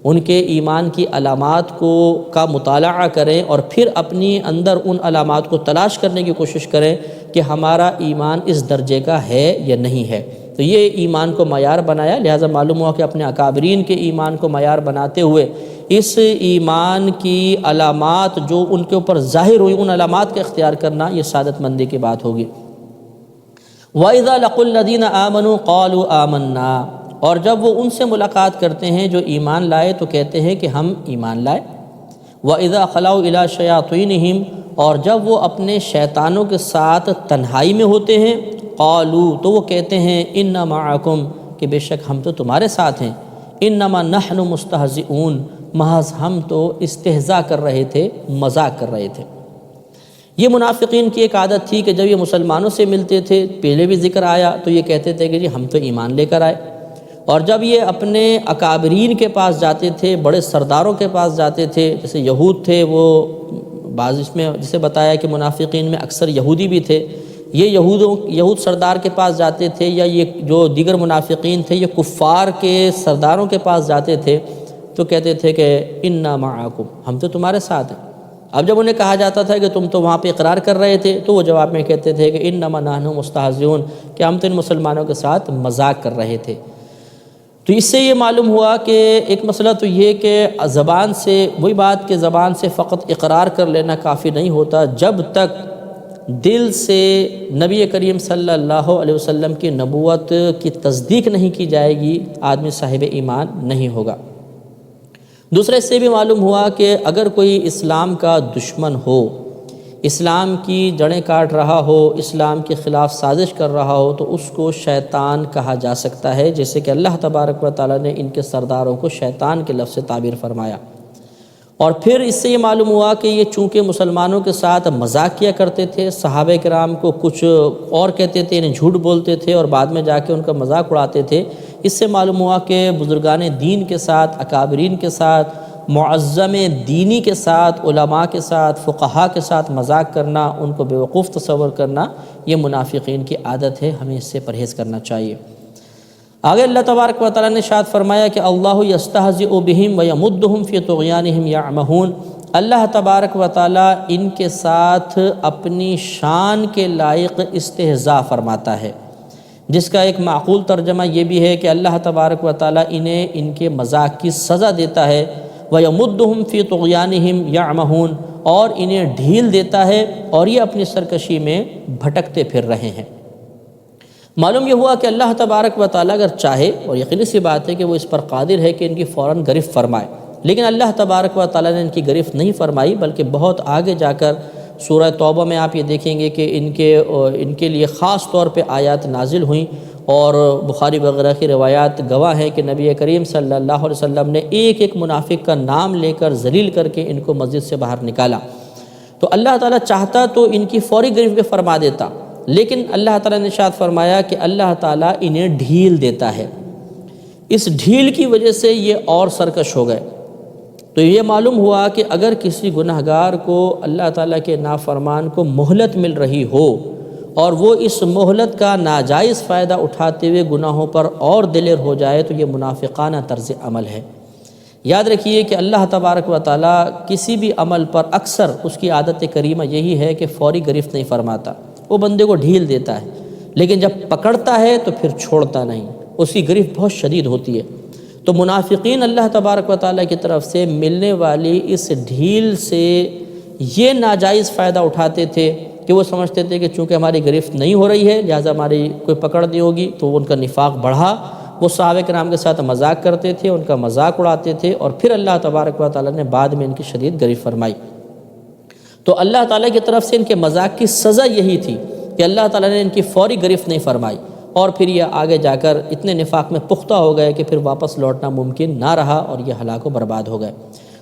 ان کے ایمان کی علامات کا مطالعہ کریں اور پھر اپنی اندر ان علامات کو تلاش کرنے کی کوشش کریں کہ ہمارا ایمان اس درجے کا ہے یا نہیں ہے۔ تو یہ ایمان کو معیار بنایا، لہٰذا معلوم ہوا کہ اپنے اکابرین کے ایمان کو معیار بناتے ہوئے اس ایمان کی علامات جو ان کے اوپر ظاہر ہوئی، ان علامات کا اختیار کرنا یہ سعادت مندی کی بات ہوگی۔ وَإِذَا لَقُوا الَّذِينَ آمَنُوا قَالُوا آمَنَّا، اور جب وہ ان سے ملاقات کرتے ہیں جو ایمان لائے تو کہتے ہیں کہ ہم ایمان لائے۔ وَإِذَا خَلَوْا إِلَىٰ شَيَاطِينِهِمْ، اور جب وہ اپنے شیطانوں کے ساتھ تنہائی میں ہوتے ہیں، قالوا، تو وہ کہتے ہیں اِنَّ مَعَكُمْ، کہ بے شک ہم تو تمہارے ساتھ ہیں، اِنَّمَا نَحْنُ مُسْتَهْزِئُونَ، محض ہم تو استہزاء کر رہے تھے، مذاق کر رہے تھے۔ یہ منافقین کی ایک عادت تھی کہ جب یہ مسلمانوں سے ملتے تھے، پہلے بھی ذکر آیا، تو یہ کہتے تھے کہ جی ہم تو ایمان لے کر آئے، اور جب یہ اپنے اکابرین کے پاس جاتے تھے، بڑے سرداروں کے پاس جاتے تھے، جیسے یہود تھے، وہ بعض اس میں جسے بتایا کہ منافقین میں اکثر یہودی بھی تھے، یہ یہود سردار کے پاس جاتے تھے، یا یہ جو دیگر منافقین تھے یہ کفار کے سرداروں کے پاس جاتے تھے، تو کہتے تھے کہ انا معکم، ہم تو تمہارے ساتھ ہیں۔ اب جب انہیں کہا جاتا تھا کہ تم تو وہاں پہ اقرار کر رہے تھے، تو وہ جواب میں کہتے تھے کہ انما نحن مستہزئون، کہ ہم تو ان مسلمانوں کے ساتھ مذاق کر رہے تھے۔ تو اس سے یہ معلوم ہوا کہ ایک مسئلہ تو یہ کہ زبان سے، وہی بات کہ زبان سے فقط اقرار کر لینا کافی نہیں ہوتا، جب تک دل سے نبی کریم صلی اللہ علیہ وسلم کی نبوت کی تصدیق نہیں کی جائے گی، آدمی صاحب ایمان نہیں ہوگا۔ دوسرے اس سے بھی معلوم ہوا کہ اگر کوئی اسلام کا دشمن ہو، اسلام کی جڑیں کاٹ رہا ہو، اسلام کے خلاف سازش کر رہا ہو، تو اس کو شیطان کہا جا سکتا ہے، جیسے کہ اللہ تبارک و تعالیٰ نے ان کے سرداروں کو شیطان کے لفظ سے تعبیر فرمایا۔ اور پھر اس سے یہ معلوم ہوا کہ یہ چونکہ مسلمانوں کے ساتھ مذاق کیا کرتے تھے، صحابہ کرام کو کچھ اور کہتے تھے، انہیں جھوٹ بولتے تھے اور بعد میں جا کے ان کا مذاق اڑاتے تھے، اس سے معلوم ہوا کہ بزرگان دین کے ساتھ، اکابرین کے ساتھ، معظم دینی کے ساتھ، علماء کے ساتھ، فقہاء کے ساتھ مذاق کرنا، ان کو بیوقوف تصور کرنا، یہ منافقین کی عادت ہے، ہمیں اس سے پرہیز کرنا چاہیے۔ آگے اللہ تبارک و تعالیٰ نے ارشاد فرمایا کہ اللہ یستہزئ بہم ویمدہم فی طغیانہم یعمہون، اللہ تبارک و تعالیٰ ان کے ساتھ اپنی شان کے لائق استہزاء فرماتا ہے، جس کا ایک معقول ترجمہ یہ بھی ہے کہ اللہ تبارک و تعالیٰ انہیں ان کے مذاق کی سزا دیتا ہے، وَيَمُدُّهُمْ فِي طُغْيَانِهِمْ يَعْمَهُونَ، اور انہیں ڈھیل دیتا ہے اور یہ اپنی سرکشی میں بھٹکتے پھر رہے ہیں۔ معلوم یہ ہوا کہ اللہ تبارک و تعالیٰ اگر چاہے، اور یقینی سی بات ہے کہ وہ اس پر قادر ہے کہ ان کی فوراً گرفت فرمائے، لیکن اللہ تبارک و تعالیٰ نے ان کی گرفت نہیں فرمائی، بلکہ بہت آگے جا کر سورہ توبہ میں آپ یہ دیکھیں گے کہ ان کے لیے خاص طور پہ آیات نازل ہوئیں، اور بخاری وغیرہ کی روایات گواہ ہیں کہ نبی کریم صلی اللہ علیہ وسلم نے ایک ایک منافق کا نام لے کر ذلیل کر کے ان کو مسجد سے باہر نکالا۔ تو اللہ تعالیٰ چاہتا تو ان کی فوری گرفت بھی فرما دیتا، لیکن اللہ تعالیٰ نے ارشاد فرمایا کہ اللہ تعالیٰ انہیں ڈھیل دیتا ہے، اس ڈھیل کی وجہ سے یہ اور سرکش ہو گئے۔ تو یہ معلوم ہوا کہ اگر کسی گناہ گار کو اللہ تعالیٰ کے نافرمان کو مہلت مل رہی ہو اور وہ اس مہلت کا ناجائز فائدہ اٹھاتے ہوئے گناہوں پر اور دلیر ہو جائے تو یہ منافقانہ طرز عمل ہے۔ یاد رکھیے کہ اللہ تبارک و تعالیٰ کسی بھی عمل پر اکثر اس کی عادت کریمہ یہی ہے کہ فوری گرفت نہیں فرماتا، وہ بندے کو ڈھیل دیتا ہے، لیکن جب پکڑتا ہے تو پھر چھوڑتا نہیں، اس کی گرفت بہت شدید ہوتی ہے۔ تو منافقین اللہ تبارک و تعالیٰ کی طرف سے ملنے والی اس ڈھیل سے یہ ناجائز فائدہ اٹھاتے تھے کہ وہ سمجھتے تھے کہ چونکہ ہماری گرفت نہیں ہو رہی ہے لہٰذا ہماری کوئی پکڑ نہیں ہوگی، تو ان کا نفاق بڑھا، وہ صحابہ کرام کے ساتھ مذاق کرتے تھے، ان کا مذاق اڑاتے تھے، اور پھر اللہ تبارک و تعالیٰ نے بعد میں ان کی شدید گرفت فرمائی۔ تو اللہ تعالیٰ کی طرف سے ان کے مذاق کی سزا یہی تھی کہ اللہ تعالیٰ نے ان کی فوری گرفت نہیں فرمائی، اور پھر یہ آگے جا کر اتنے نفاق میں پختہ ہو گئے کہ پھر واپس لوٹنا ممکن نہ رہا اور یہ ہلاک و برباد ہو گئے۔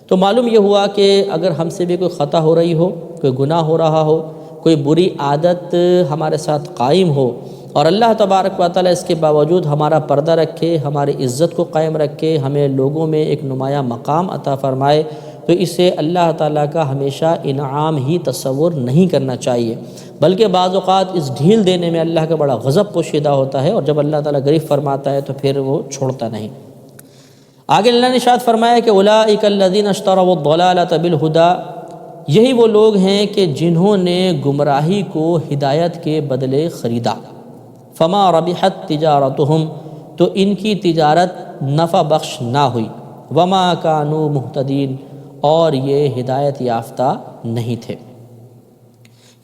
تو معلوم یہ ہوا کہ اگر ہم سے بھی کوئی خطا ہو رہی ہو، کوئی گناہ ہو رہا ہو، کوئی بری عادت ہمارے ساتھ قائم ہو، اور اللہ تبارک و تعالیٰ اس کے باوجود ہمارا پردہ رکھے، ہماری عزت کو قائم رکھے، ہمیں لوگوں میں ایک نمایاں مقام عطا فرمائے، تو اسے اللہ تعالیٰ کا ہمیشہ انعام ہی تصور نہیں کرنا چاہیے، بلکہ بعض اوقات اس ڈھیل دینے میں اللہ کا بڑا غضب پوشیدہ ہوتا ہے، اور جب اللہ تعالیٰ گرفت فرماتا ہے تو پھر وہ چھوڑتا نہیں۔ آگے اللہ نے ارشاد فرمایا کہ اولئک الذین اشتروا الضلالۃ بالہدی، یہی وہ لوگ ہیں کہ جنہوں نے گمراہی کو ہدایت کے بدلے خریدا، فما ربحت تجارتہم، تو ان کی تجارت نفع بخش نہ ہوئی، وما کانوا مہتدین، اور یہ ہدایت یافتہ نہیں تھے۔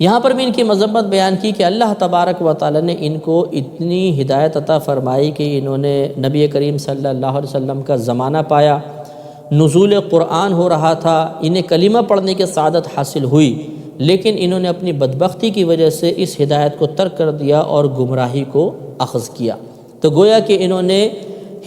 یہاں پر بھی ان کی مذمت بیان کی کہ اللہ تبارک و تعالیٰ نے ان کو اتنی ہدایت عطا فرمائی کہ انہوں نے نبی کریم صلی اللہ علیہ وسلم کا زمانہ پایا، نزول قرآن ہو رہا تھا، انہیں کلمہ پڑھنے کی سعادت حاصل ہوئی، لیکن انہوں نے اپنی بدبختی کی وجہ سے اس ہدایت کو ترک کر دیا اور گمراہی کو اخذ کیا۔ تو گویا کہ انہوں نے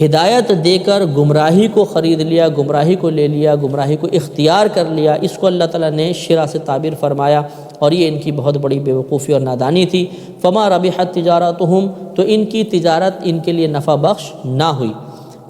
ہدایت دے کر گمراہی کو خرید لیا، گمراہی کو لے لیا، گمراہی کو اختیار کر لیا، اس کو اللہ تعالیٰ نے شرع سے تعبیر فرمایا، اور یہ ان کی بہت بڑی بے وقوفی اور نادانی تھی۔ فما ربحت تجارتہم، تو ان کی تجارت ان کے لیے نفع بخش نہ ہوئی،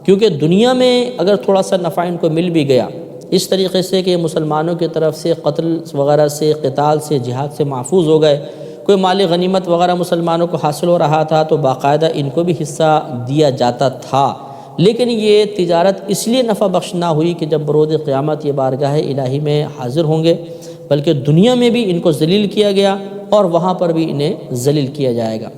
کیونکہ دنیا میں اگر تھوڑا سا نفع ان کو مل بھی گیا اس طریقے سے کہ مسلمانوں کی طرف سے قتل وغیرہ سے، قتال سے، جہاد سے محفوظ ہو گئے، کوئی مال غنیمت وغیرہ مسلمانوں کو حاصل ہو رہا تھا تو باقاعدہ ان کو بھی حصہ دیا جاتا تھا، لیکن یہ تجارت اس لیے نفع بخش نہ ہوئی کہ جب بروز قیامت یہ بارگاہ الہی میں حاضر ہوں گے، بلکہ دنیا میں بھی ان کو ذلیل کیا گیا اور وہاں پر بھی انہیں ذلیل کیا جائے گا۔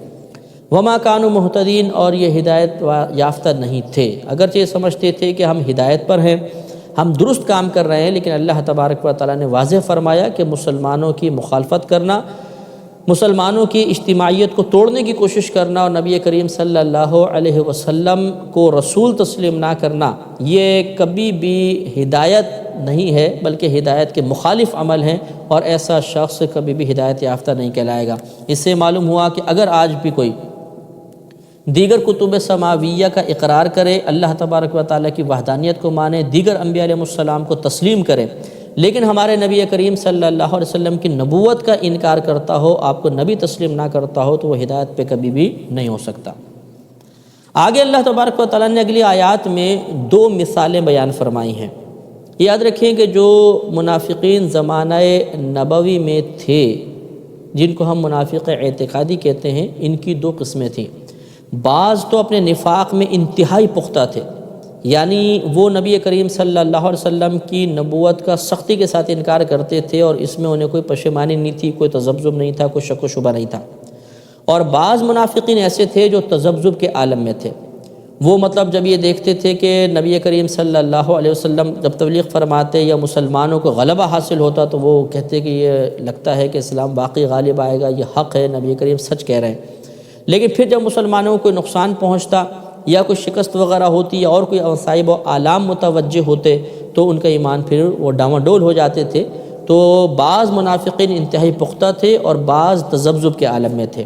وما کانوا مہتدین، اور یہ ہدایت یافتہ نہیں تھے، اگرچہ یہ سمجھتے تھے کہ ہم ہدایت پر ہیں، ہم درست کام کر رہے ہیں، لیکن اللہ تبارک و تعالیٰ نے واضح فرمایا کہ مسلمانوں کی مخالفت کرنا، مسلمانوں کی اجتماعیت کو توڑنے کی کوشش کرنا اور نبی کریم صلی اللہ علیہ وسلم کو رسول تسلیم نہ کرنا، یہ کبھی بھی ہدایت نہیں ہے بلکہ ہدایت کے مخالف عمل ہیں، اور ایسا شخص کبھی بھی ہدایت یافتہ نہیں کہلائے گا۔ اس سے معلوم ہوا کہ اگر آج بھی کوئی دیگر کتب سماویہ کا اقرار کرے، اللہ تبارک و تعالیٰ کی وحدانیت کو مانے، دیگر انبیاء علیہ السلام کو تسلیم کرے، لیکن ہمارے نبی کریم صلی اللہ علیہ وسلم کی نبوت کا انکار کرتا ہو، آپ کو نبی تسلیم نہ کرتا ہو، تو وہ ہدایت پہ کبھی بھی نہیں ہو سکتا۔ آگے اللہ تبارک و تعالیٰ نے اگلی آیات میں 2 مثالیں بیان فرمائی ہیں۔ یاد رکھیں کہ جو منافقین زمانہ نبوی میں تھے، جن کو ہم منافق اعتقادی کہتے ہیں، ان کی 2 قسمیں تھیں۔ بعض تو اپنے نفاق میں انتہائی پختہ تھے، یعنی وہ نبی کریم صلی اللہ علیہ وسلم کی نبوت کا سختی کے ساتھ انکار کرتے تھے، اور اس میں انہیں کوئی پشیمانی نہیں تھی، کوئی تذبذب نہیں تھا، کوئی شک و شبہ نہیں تھا۔ اور بعض منافقین ایسے تھے جو تذبذب کے عالم میں تھے، وہ مطلب جب یہ دیکھتے تھے کہ نبی کریم صلی اللہ علیہ وسلم جب تبلیغ فرماتے یا مسلمانوں کو غلبہ حاصل ہوتا تو وہ کہتے کہ یہ لگتا ہے کہ اسلام واقعی غالب آئے گا، یہ حق ہے، نبی کریم سچ کہہ رہے ہیں۔ لیکن پھر جب مسلمانوں کو کوئی نقصان پہنچتا یا کوئی شکست وغیرہ ہوتی یا اور کوئی مصائب و آلام متوجہ ہوتے تو ان کا ایمان پھر وہ ڈاواڈول ہو جاتے تھے۔ تو بعض منافقین انتہائی پختہ تھے اور بعض تذبذب کے عالم میں تھے۔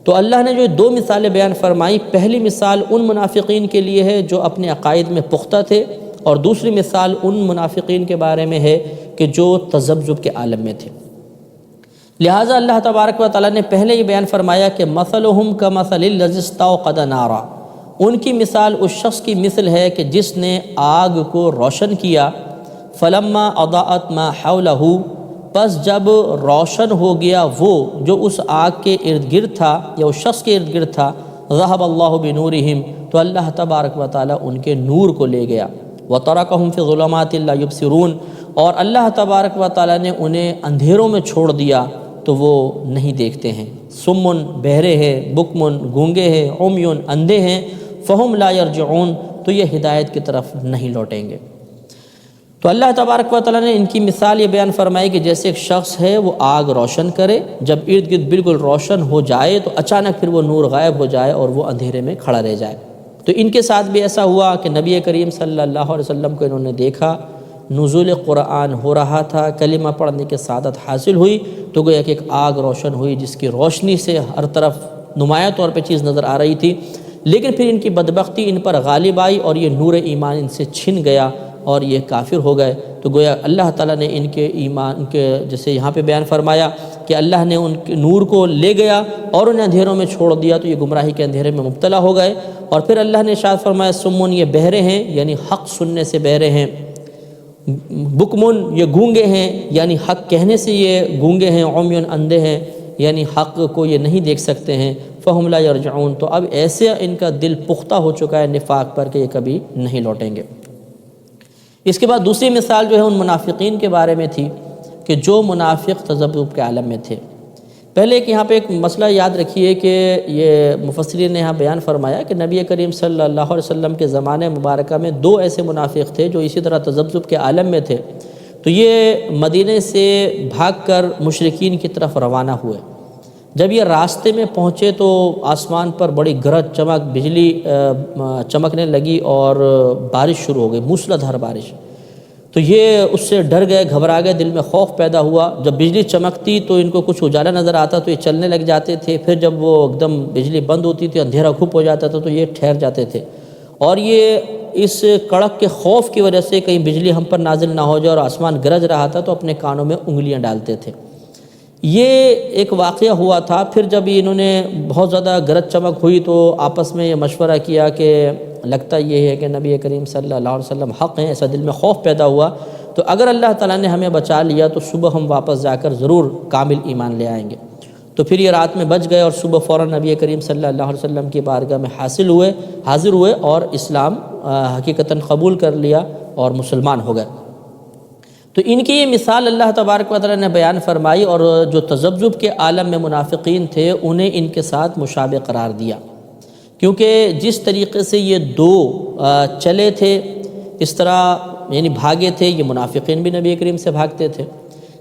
تو اللہ نے جو 2 مثالیں بیان فرمائی، پہلی مثال ان منافقین کے لیے ہے جو اپنے عقائد میں پختہ تھے، اور دوسری مثال ان منافقین کے بارے میں ہے کہ جو تذبذب کے عالم میں تھے۔ لہٰذا اللہ تبارک و تعالیٰ نے پہلے یہ بیان فرمایا کہ مثلہم کمثل الذی استوقد نارا، ان کی مثال اس شخص کی مثل ہے کہ جس نے آگ کو روشن کیا، فلما اضاءت ما حولہ، پس جب روشن ہو گیا وہ جو اس آگ کے ارد گرد تھا یا اس شخص کے ارد گرد تھا، ذہب اللہ بنورہم، تو اللہ تبارک و تعالیٰ ان کے نور کو لے گیا، وترکہم فی ظلمات لا یبصرون، اور اللہ تبارک و تعالیٰ نے انہیں اندھیروں میں چھوڑ دیا تو وہ نہیں دیکھتے ہیں، سمن بہرے ہیں، بکمن گونگے ہیں، عمیون اندھے ہیں، فہم لا یرجعون، تو یہ ہدایت کی طرف نہیں لوٹیں گے۔ تو اللہ تبارک و تعالیٰ نے ان کی مثال یہ بیان فرمائی کہ جیسے ایک شخص ہے وہ آگ روشن کرے، جب ارد گرد بالکل روشن ہو جائے تو اچانک پھر وہ نور غائب ہو جائے اور وہ اندھیرے میں کھڑا رہ جائے۔ تو ان کے ساتھ بھی ایسا ہوا کہ نبی کریم صلی اللہ علیہ وسلم کو انہوں نے دیکھا، نزول قرآن ہو رہا تھا، کلمہ پڑھنے کی سعادت حاصل ہوئی، تو گویا کہ ایک آگ روشن ہوئی جس کی روشنی سے ہر طرف نمایاں طور پہ چیز نظر آ رہی تھی، لیکن پھر ان کی بدبختی ان پر غالب آئی اور یہ نور ایمان ان سے چھن گیا اور یہ کافر ہو گئے۔ تو گویا اللہ تعالیٰ نے ان کے ایمان کے، جیسے یہاں پہ بیان فرمایا کہ اللہ نے ان کے نور کو لے گیا اور انہیں اندھیروں میں چھوڑ دیا، تو یہ گمراہی کے اندھیرے میں مبتلا ہو گئے۔ اور پھر اللہ نے ارشاد فرمایا سمون، یہ بہرے ہیں یعنی حق سننے سے بہرے ہیں، بکمن یہ گونگے ہیں یعنی حق کہنے سے یہ گونگے ہیں، عمیون اندھے ہیں یعنی حق کو یہ نہیں دیکھ سکتے ہیں، فہم لا یرجعون، تو اب ایسے ان کا دل پختہ ہو چکا ہے نفاق پر کہ یہ کبھی نہیں لوٹیں گے۔ اس کے بعد دوسری مثال جو ہے ان منافقین کے بارے میں تھی کہ جو منافق تذبذب کے عالم میں تھے۔ پہلے کہ یہاں پہ ایک مسئلہ یاد رکھیے کہ یہ مفسرین نے یہاں بیان فرمایا کہ نبی کریم صلی اللہ علیہ وسلم کے زمانے مبارکہ میں دو ایسے منافق تھے جو اسی طرح تذبذب کے عالم میں تھے، تو یہ مدینے سے بھاگ کر مشرکین کی طرف روانہ ہوئے۔ جب یہ راستے میں پہنچے تو آسمان پر بڑی گرج چمک، بجلی چمکنے لگی اور بارش شروع ہو گئی، موسلادھار بارش۔ تو یہ اس سے ڈر گئے، گھبرا گئے، دل میں خوف پیدا ہوا۔ جب بجلی چمکتی تو ان کو کچھ اجالا نظر آتا تو یہ چلنے لگ جاتے تھے، پھر جب وہ ایک دم بجلی بند ہوتی تھی، اندھیرا گھپ ہو جاتا تھا تو یہ ٹھہر جاتے تھے، اور یہ اس کڑک کے خوف کی وجہ سے کہیں بجلی ہم پر نازل نہ ہو جائے اور آسمان گرج رہا تھا تو اپنے کانوں میں انگلیاں ڈالتے تھے۔ یہ ایک واقعہ ہوا تھا۔ پھر جب انہوں نے بہت زیادہ گرج چمک ہوئی تو آپس میں یہ مشورہ کیا کہ لگتا یہ ہے کہ نبی کریم صلی اللہ علیہ وسلم حق ہیں، ایسا دل میں خوف پیدا ہوا، تو اگر اللہ تعالیٰ نے ہمیں بچا لیا تو صبح ہم واپس جا کر ضرور کامل ایمان لے آئیں گے۔ تو پھر یہ رات میں بچ گئے اور صبح فوراً نبی کریم صلی اللہ علیہ وسلم کی بارگاہ میں حاضر ہوئے اور اسلام حقیقتاً قبول کر لیا اور مسلمان ہو گئے۔ تو ان کی یہ مثال اللہ تبارک و تعالیٰ نے بیان فرمائی، اور جو تذبذب کے عالم میں منافقین تھے انہیں ان کے ساتھ مشابہ قرار دیا، کیونکہ جس طریقے سے یہ دو چلے تھے، اس طرح یعنی بھاگے تھے، یہ منافقین بھی نبی کریم سے بھاگتے تھے۔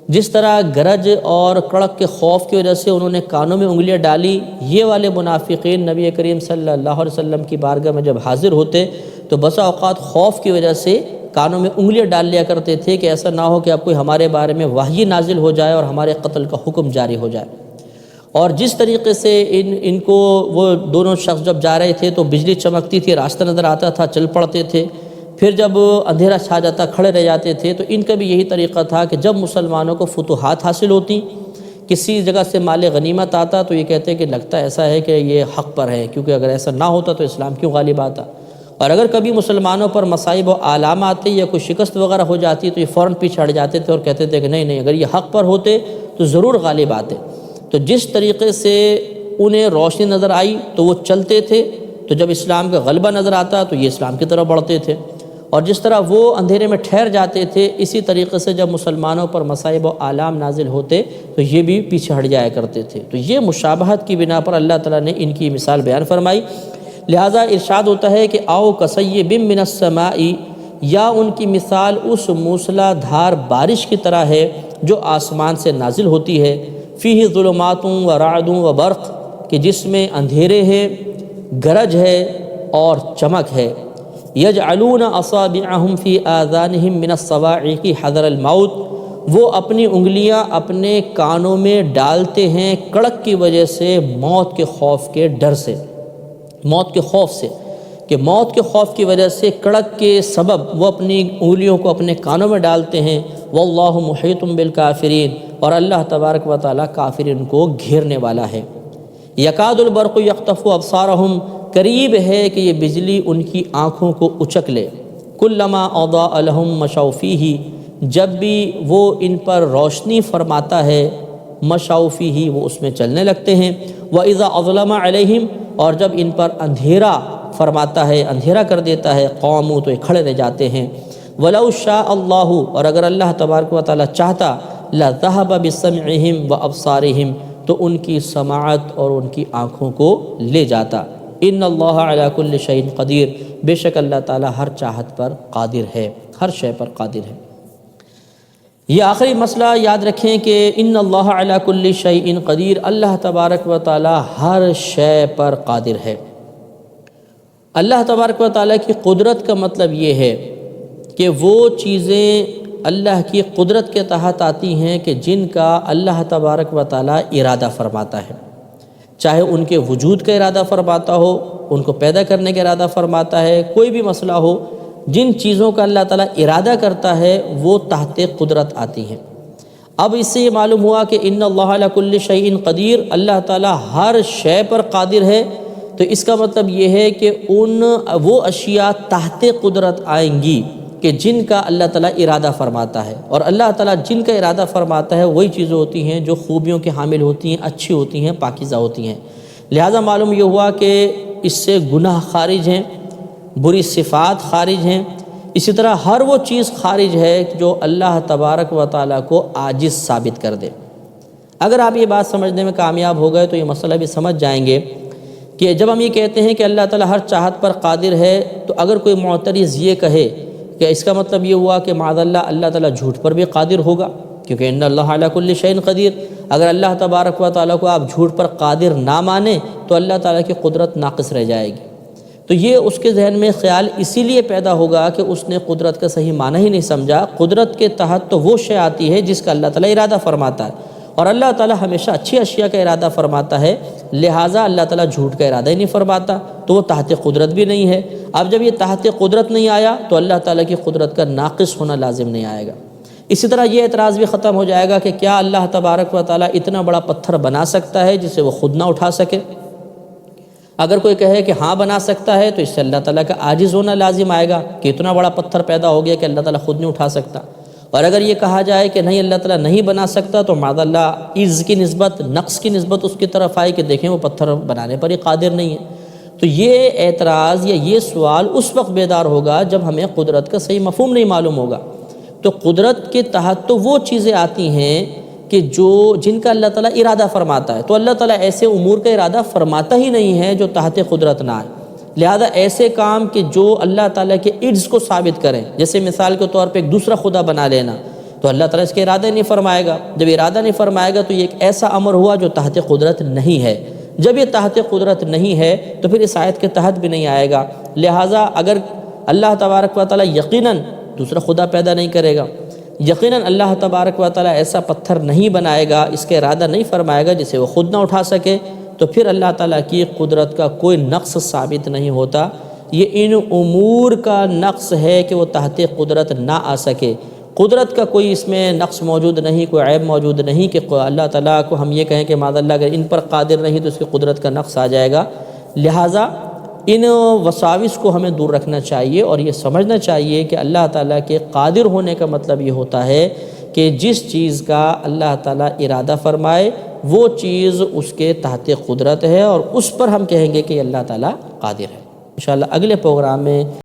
جس طرح گرج اور کڑک کے خوف کی وجہ سے انہوں نے کانوں میں انگلیاں ڈالی، یہ والے منافقین نبی کریم صلی اللہ علیہ وسلم کی بارگاہ میں جب حاضر ہوتے تو بسا اوقات خوف کی وجہ سے کانوں میں انگلیاں ڈال لیا کرتے تھے کہ ایسا نہ ہو کہ اب کوئی ہمارے بارے میں وحی نازل ہو جائے اور ہمارے قتل کا حکم جاری ہو جائے۔ اور جس طریقے سے ان کو وہ دونوں شخص جب جا رہے تھے تو بجلی چمکتی تھی، راستہ نظر آتا تھا، چل پڑتے تھے، پھر جب اندھیرا چھا جاتا کھڑے رہ جاتے تھے۔ تو ان کا بھی یہی طریقہ تھا کہ جب مسلمانوں کو فتوحات حاصل ہوتی، کسی جگہ سے مال غنیمت آتا، تو یہ کہتے کہ لگتا ایسا ہے کہ یہ حق پر ہے، کیونکہ اگر ایسا نہ ہوتا تو اسلام کیوں غالب آتا۔ اور اگر کبھی مسلمانوں پر مصائب و آلام آتے یا کوئی شکست وغیرہ ہو جاتی تو یہ فوراً پیچھے ہٹ جاتے تھے اور کہتے تھے کہ نہیں اگر یہ حق پر ہوتے تو ضرور غالب آتے۔ تو جس طریقے سے انہیں روشنی نظر آئی تو وہ چلتے تھے، تو جب اسلام کا غلبہ نظر آتا تو یہ اسلام کی طرف بڑھتے تھے، اور جس طرح وہ اندھیرے میں ٹھہر جاتے تھے اسی طریقے سے جب مسلمانوں پر مصائب و آلام نازل ہوتے تو یہ بھی پیچھے ہٹ جایا کرتے تھے۔ تو یہ مشابہت کی بنا پر اللہ تعالیٰ نے ان کی مثال بیان فرمائی۔ لہٰذا ارشاد ہوتا ہے کہ آؤ کصیب من السماء، یا ان کی مثال اس موسلا دھار بارش کی طرح ہے جو آسمان سے نازل ہوتی ہے، فیہ ظلمات و رعد و برق، کہ جس میں اندھیرے ہے، گرج ہے اور چمک ہے۔ یجعلون اصابعہم فی آذانہم من الصواعق حذر الموت، وہ اپنی انگلیاں اپنے کانوں میں ڈالتے ہیں کڑک کی وجہ سے، موت کے خوف کے ڈر سے، موت کے خوف سے، کہ موت کے خوف کی وجہ سے کڑک کے سبب وہ اپنی انگلیوں کو اپنے کانوں میں ڈالتے ہیں۔ واللہ محیط بالکافرین، اور اللہ تبارک و تعالیٰ کافرین کو گھیرنے والا ہے۔ یکاد البرق یخطف ابصارہم، قریب ہے کہ یہ بجلی ان کی آنکھوں کو اچک لے۔ کلما اضاء لہم مشوا فیہ، جب بھی وہ ان پر روشنی فرماتا ہے مشاؤفی ہی وہ اس میں چلنے لگتے ہیں، وَإِذَا أَظْلَمَ عَلَيْهِمْ اور جب ان پر اندھیرا فرماتا ہے، اندھیرا کر دیتا ہے، قوموا تو یہ کھڑے رہ جاتے ہیں۔ وَلَوْ شَاءَ اللَّهُ اور اگر اللہ تبارک و تعالیٰ چاہتا لَذَهَبَ بِسَمْعِهِمْ وَأَبْصَارِهِمْ تو ان کی سماعت اور ان کی آنکھوں کو لے جاتا۔ ان اللہ علی کل شیء قدیر بے شک اللہ تعالیٰ ہر چاہت پر قادر ہے، ہر شے پر قادر ہے۔ یہ آخری مسئلہ یاد رکھیں کہ ان اللہ علی کل شیء قدیر، اللہ تبارک و تعالیٰ ہر شے پر قادر ہے۔ اللہ تبارک و تعالیٰ کی قدرت کا مطلب یہ ہے کہ وہ چیزیں اللہ کی قدرت کے تحت آتی ہیں کہ جن کا اللہ تبارک و تعالیٰ ارادہ فرماتا ہے، چاہے ان کے وجود کا ارادہ فرماتا ہو، ان کو پیدا کرنے کا ارادہ فرماتا ہے، کوئی بھی مسئلہ ہو، جن چیزوں کا اللہ تعالیٰ ارادہ کرتا ہے وہ تحت قدرت آتی ہیں۔ اب اس سے یہ معلوم ہوا کہ ان اللہ علی کل شیء قدیر، اللہ تعالیٰ ہر شے پر قادر ہے، تو اس کا مطلب یہ ہے کہ وہ اشیاء تحت قدرت آئیں گی کہ جن کا اللہ تعالیٰ ارادہ فرماتا ہے، اور اللہ تعالیٰ جن کا ارادہ فرماتا ہے وہی چیزیں ہوتی ہیں جو خوبیوں کے حامل ہوتی ہیں، اچھی ہوتی ہیں، پاکیزہ ہوتی ہیں۔ لہٰذا معلوم یہ ہوا کہ اس سے گناہ خارج ہیں، بری صفات خارج ہیں، اسی طرح ہر وہ چیز خارج ہے جو اللہ تبارک و تعالیٰ کو عاجز ثابت کر دے۔ اگر آپ یہ بات سمجھنے میں کامیاب ہو گئے تو یہ مسئلہ بھی سمجھ جائیں گے کہ جب ہم یہ کہتے ہیں کہ اللہ تعالیٰ ہر چاہت پر قادر ہے، تو اگر کوئی معترض یہ کہے کہ اس کا مطلب یہ ہوا کہ معاذ اللہ تعالیٰ جھوٹ پر بھی قادر ہوگا، کیونکہ ان اللہ علی کل شیء قدیر، اگر اللہ تبارک و تعالیٰ کو آپ جھوٹ پر قادر نہ مانیں تو اللہ تعالیٰ کی قدرت ناقص رہ جائے گی۔ تو یہ اس کے ذہن میں خیال اسی لیے پیدا ہوگا کہ اس نے قدرت کا صحیح معنی ہی نہیں سمجھا۔ قدرت کے تحت تو وہ شے آتی ہے جس کا اللہ تعالیٰ ارادہ فرماتا ہے، اور اللہ تعالیٰ ہمیشہ اچھی اشیاء کا ارادہ فرماتا ہے، لہٰذا اللہ تعالیٰ جھوٹ کا ارادہ ہی نہیں فرماتا، تو وہ تحت قدرت بھی نہیں ہے۔ اب جب یہ تحت قدرت نہیں آیا تو اللہ تعالیٰ کی قدرت کا ناقص ہونا لازم نہیں آئے گا۔ اسی طرح یہ اعتراض بھی ختم ہو جائے گا کہ کیا اللہ تبارک و تعالیٰ اتنا بڑا پتھر بنا سکتا ہے جسے وہ خود نہ اٹھا سکے؟ اگر کوئی کہے کہ ہاں بنا سکتا ہے تو اس سے اللہ تعالیٰ کا عاجز ہونا لازم آئے گا کہ اتنا بڑا پتھر پیدا ہو گیا کہ اللہ تعالیٰ خود نہیں اٹھا سکتا۔ اور اگر یہ کہا جائے کہ نہیں اللہ تعالیٰ نہیں بنا سکتا تو معاذ اللہ عجز کی نسبت، نقص کی نسبت اس کی طرف آئی کہ دیکھیں وہ پتھر بنانے پر ہی قادر نہیں ہے۔ تو یہ اعتراض یا یہ سوال اس وقت بیدار ہوگا جب ہمیں قدرت کا صحیح مفہوم نہیں معلوم ہوگا۔ تو قدرت کے تحت تو وہ چیزیں آتی ہیں کہ جن کا اللہ تعالیٰ ارادہ فرماتا ہے، تو اللہ تعالیٰ ایسے امور کا ارادہ فرماتا ہی نہیں ہے جو تحت قدرت نہ آئے۔ لہذا ایسے کام کہ جو اللہ تعالیٰ کے عجز کو ثابت کریں، جیسے مثال کے طور پہ ایک دوسرا خدا بنا لینا، تو اللہ تعالیٰ اس کے ارادہ نہیں فرمائے گا۔ جب ارادہ نہیں فرمائے گا تو یہ ایک ایسا امر ہوا جو تحت قدرت نہیں ہے۔ جب یہ تحت قدرت نہیں ہے تو پھر اس آیت کے تحت بھی نہیں آئے گا۔ لہٰذا اگر اللہ تبارک و تعالیٰ یقیناً دوسرا خدا پیدا نہیں کرے گا، یقیناً اللہ تبارک و تعالیٰ ایسا پتھر نہیں بنائے گا، اس کے ارادہ نہیں فرمائے گا جسے وہ خود نہ اٹھا سکے، تو پھر اللہ تعالیٰ کی قدرت کا کوئی نقص ثابت نہیں ہوتا۔ یہ ان امور کا نقص ہے کہ وہ تحت قدرت نہ آ سکے۔ قدرت کا کوئی اس میں نقص موجود نہیں، کوئی عیب موجود نہیں کہ اللہ تعالیٰ کو ہم یہ کہیں کہ معاذ اللہ اگر ان پر قادر نہیں تو اس کی قدرت کا نقص آ جائے گا۔ لہٰذا ان وساوس کو ہمیں دور رکھنا چاہیے اور یہ سمجھنا چاہیے کہ اللہ تعالیٰ کے قادر ہونے کا مطلب یہ ہوتا ہے کہ جس چیز کا اللہ تعالیٰ ارادہ فرمائے وہ چیز اس کے تحت قدرت ہے، اور اس پر ہم کہیں گے کہ اللہ تعالیٰ قادر ہے۔ انشاءاللہ اگلے پروگرام میں